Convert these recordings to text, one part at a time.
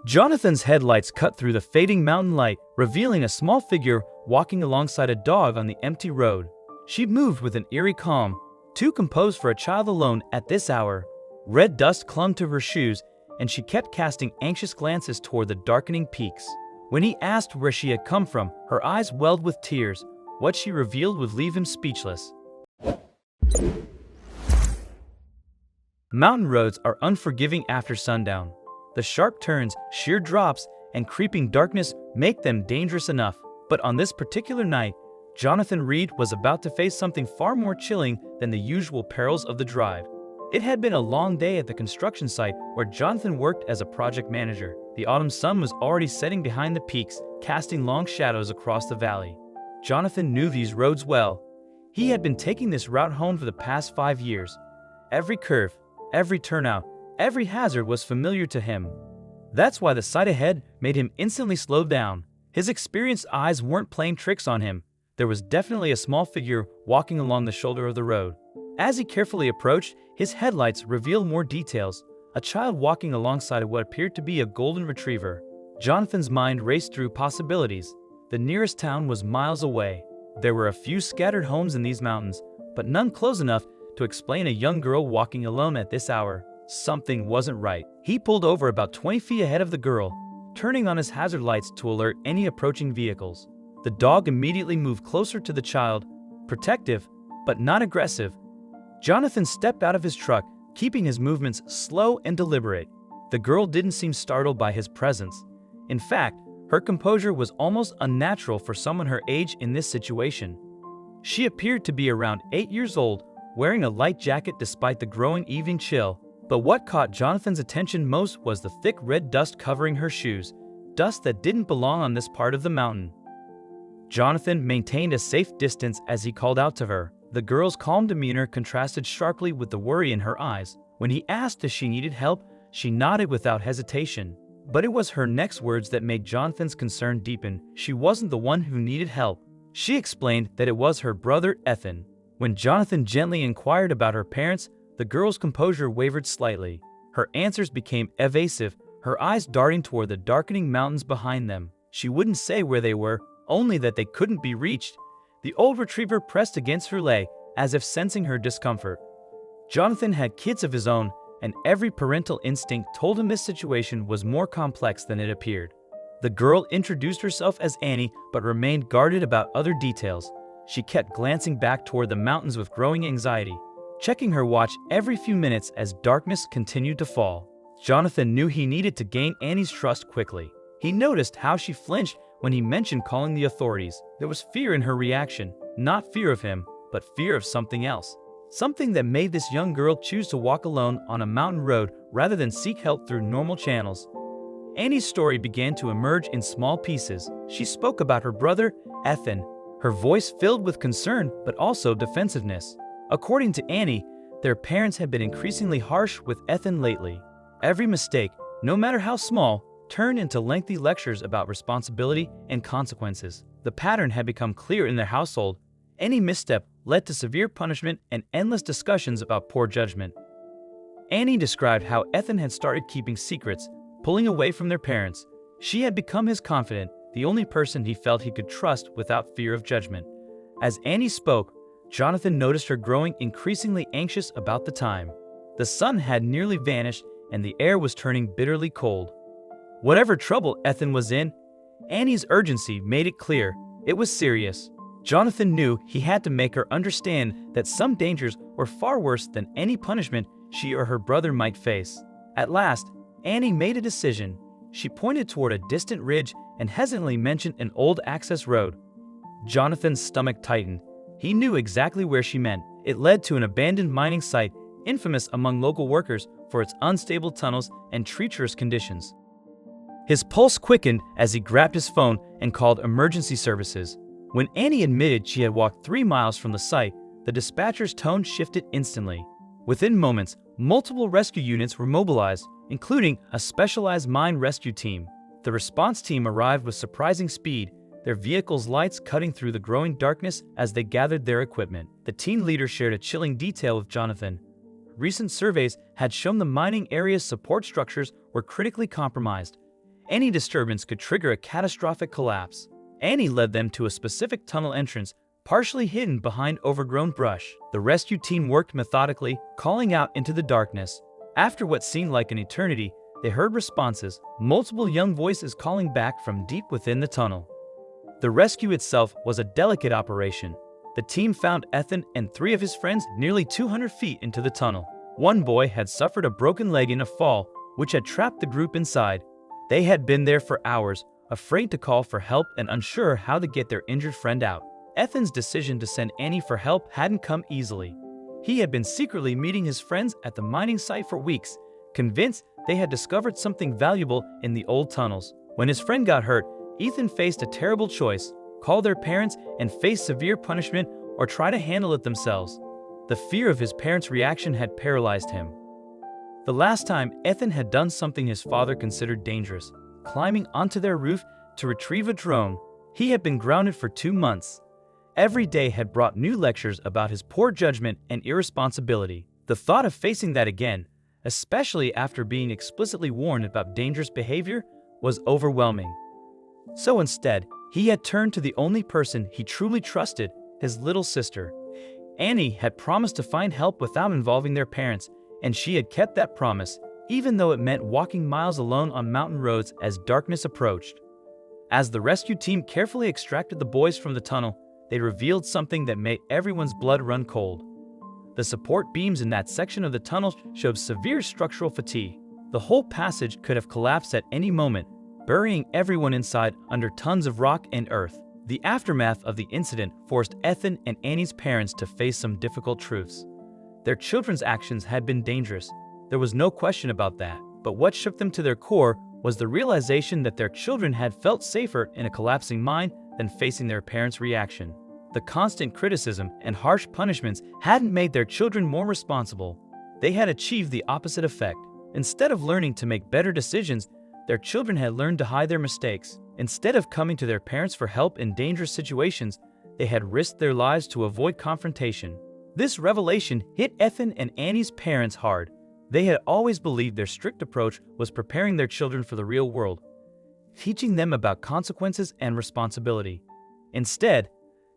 Jonathan's headlights cut through the fading mountain light, revealing a small figure walking alongside a dog on the empty road. She moved with an eerie calm, too composed for a child alone at this hour. Red dust clung to her shoes, and she kept casting anxious glances toward the darkening peaks. When he asked where she had come from, her eyes welled with tears. What she revealed would leave him speechless. Mountain roads are unforgiving after sundown. The sharp turns, sheer drops, and creeping darkness make them dangerous enough. But on this particular night, Jonathan Reed was about to face something far more chilling than the usual perils of the drive. It had been a long day at the construction site where Jonathan worked as a project manager. The autumn sun was already setting behind the peaks, casting long shadows across the valley. Jonathan knew these roads well. He had been taking this route home for the past 5 years. Every curve, every turnout, every hazard was familiar to him. That's why the sight ahead made him instantly slow down. His experienced eyes weren't playing tricks on him. There was definitely a small figure walking along the shoulder of the road. As he carefully approached, his headlights revealed more details. A child walking alongside what appeared to be a golden retriever. Jonathan's mind raced through possibilities. The nearest town was miles away. There were a few scattered homes in these mountains, but none close enough to explain a young girl walking alone at this hour. Something wasn't right. He pulled over about 20 feet ahead of the girl, turning on his hazard lights to alert any approaching vehicles. The dog immediately moved closer to the child, protective, but not aggressive. Jonathan stepped out of his truck, keeping his movements slow and deliberate. The girl didn't seem startled by his presence. In fact, her composure was almost unnatural for someone her age in this situation. She appeared to be around 8 years old, wearing a light jacket despite the growing evening chill. But what caught Jonathan's attention most was the thick red dust covering her shoes, dust that didn't belong on this part of the mountain. Jonathan maintained a safe distance as he called out to her. The girl's calm demeanor contrasted sharply with the worry in her eyes. When he asked if she needed help, she nodded without hesitation. But it was her next words that made Jonathan's concern deepen. She wasn't the one who needed help. She explained that it was her brother, Ethan. When Jonathan gently inquired about her parents, the girl's composure wavered slightly. Her answers became evasive, her eyes darting toward the darkening mountains behind them. She wouldn't say where they were, only that they couldn't be reached. The old retriever pressed against her leg, as if sensing her discomfort. Jonathan had kids of his own, and every parental instinct told him this situation was more complex than it appeared. The girl introduced herself as Annie, but remained guarded about other details. She kept glancing back toward the mountains with growing anxiety, checking her watch every few minutes as darkness continued to fall. Jonathan knew he needed to gain Annie's trust quickly. He noticed how she flinched when he mentioned calling the authorities. There was fear in her reaction, not fear of him, but fear of something else. Something that made this young girl choose to walk alone on a mountain road rather than seek help through normal channels. Annie's story began to emerge in small pieces. She spoke about her brother, Ethan, her voice filled with concern but also defensiveness. According to Annie, their parents had been increasingly harsh with Ethan lately. Every mistake, no matter how small, turned into lengthy lectures about responsibility and consequences. The pattern had become clear in their household. Any misstep led to severe punishment and endless discussions about poor judgment. Annie described how Ethan had started keeping secrets, pulling away from their parents. She had become his confidant, the only person he felt he could trust without fear of judgment. As Annie spoke, Jonathan noticed her growing increasingly anxious about the time. The sun had nearly vanished and the air was turning bitterly cold. Whatever trouble Ethan was in, Annie's urgency made it clear it was serious. Jonathan knew he had to make her understand that some dangers were far worse than any punishment she or her brother might face. At last, Annie made a decision. She pointed toward a distant ridge and hesitantly mentioned an old access road. Jonathan's stomach tightened. He knew exactly where she meant. It led to an abandoned mining site, infamous among local workers for its unstable tunnels and treacherous conditions. His pulse quickened as he grabbed his phone and called emergency services. When Annie admitted she had walked 3 miles from the site, the dispatcher's tone shifted instantly. Within moments, multiple rescue units were mobilized, including a specialized mine rescue team. The response team arrived with surprising speed, their vehicle's lights cutting through the growing darkness as they gathered their equipment. The team leader shared a chilling detail with Jonathan. Recent surveys had shown the mining area's support structures were critically compromised. Any disturbance could trigger a catastrophic collapse. Annie led them to a specific tunnel entrance, partially hidden behind overgrown brush. The rescue team worked methodically, calling out into the darkness. After what seemed like an eternity, they heard responses, multiple young voices calling back from deep within the tunnel. The rescue itself was a delicate operation. The team found Ethan and 3 of his friends nearly 200 feet into the tunnel. One boy had suffered a broken leg in a fall, which had trapped the group inside. They had been there for hours, afraid to call for help and unsure how to get their injured friend out. Ethan's decision to send Annie for help hadn't come easily. He had been secretly meeting his friends at the mining site for weeks, convinced they had discovered something valuable in the old tunnels. When his friend got hurt, Ethan faced a terrible choice: call their parents and face severe punishment, or try to handle it themselves. The fear of his parents' reaction had paralyzed him. The last time Ethan had done something his father considered dangerous, climbing onto their roof to retrieve a drone. He had been grounded for 2 months. Every day had brought new lectures about his poor judgment and irresponsibility. The thought of facing that again, especially after being explicitly warned about dangerous behavior, was overwhelming. So instead, he had turned to the only person he truly trusted, his little sister. Annie had promised to find help without involving their parents, and she had kept that promise, even though it meant walking miles alone on mountain roads as darkness approached. As the rescue team carefully extracted the boys from the tunnel, they revealed something that made everyone's blood run cold. The support beams in that section of the tunnel showed severe structural fatigue. The whole passage could have collapsed at any moment, burying everyone inside under tons of rock and earth. The aftermath of the incident forced Ethan and Annie's parents to face some difficult truths. Their children's actions had been dangerous. There was no question about that. But what shook them to their core was the realization that their children had felt safer in a collapsing mine than facing their parents' reaction. The constant criticism and harsh punishments hadn't made their children more responsible. They had achieved the opposite effect. Instead of learning to make better decisions, their children had learned to hide their mistakes. Instead of coming to their parents for help in dangerous situations, they had risked their lives to avoid confrontation. This revelation hit Ethan and Annie's parents hard. They had always believed their strict approach was preparing their children for the real world, teaching them about consequences and responsibility. Instead,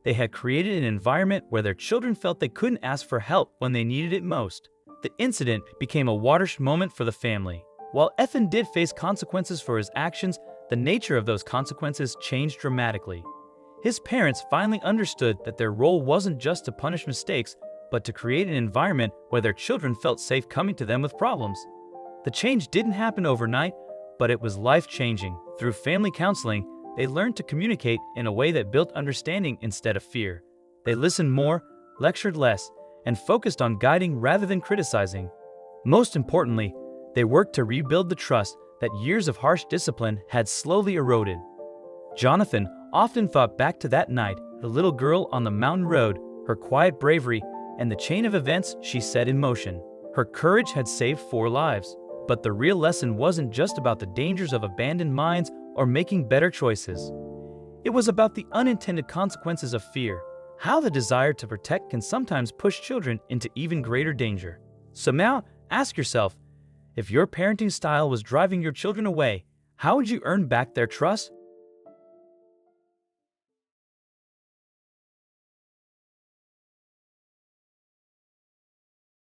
they had created an environment where their children felt they couldn't ask for help when they needed it most. The incident became a watershed moment for the family. While Ethan did face consequences for his actions, the nature of those consequences changed dramatically. His parents finally understood that their role wasn't just to punish mistakes, but to create an environment where their children felt safe coming to them with problems. The change didn't happen overnight, but it was life-changing. Through family counseling, they learned to communicate in a way that built understanding instead of fear. They listened more, lectured less, and focused on guiding rather than criticizing. Most importantly, they worked to rebuild the trust that years of harsh discipline had slowly eroded. Jonathan often thought back to that night, the little girl on the mountain road, her quiet bravery, and the chain of events she set in motion. Her courage had saved 4 lives. But the real lesson wasn't just about the dangers of abandoned mines or making better choices. It was about the unintended consequences of fear, how the desire to protect can sometimes push children into even greater danger. So now, ask yourself, if your parenting style was driving your children away, how would you earn back their trust?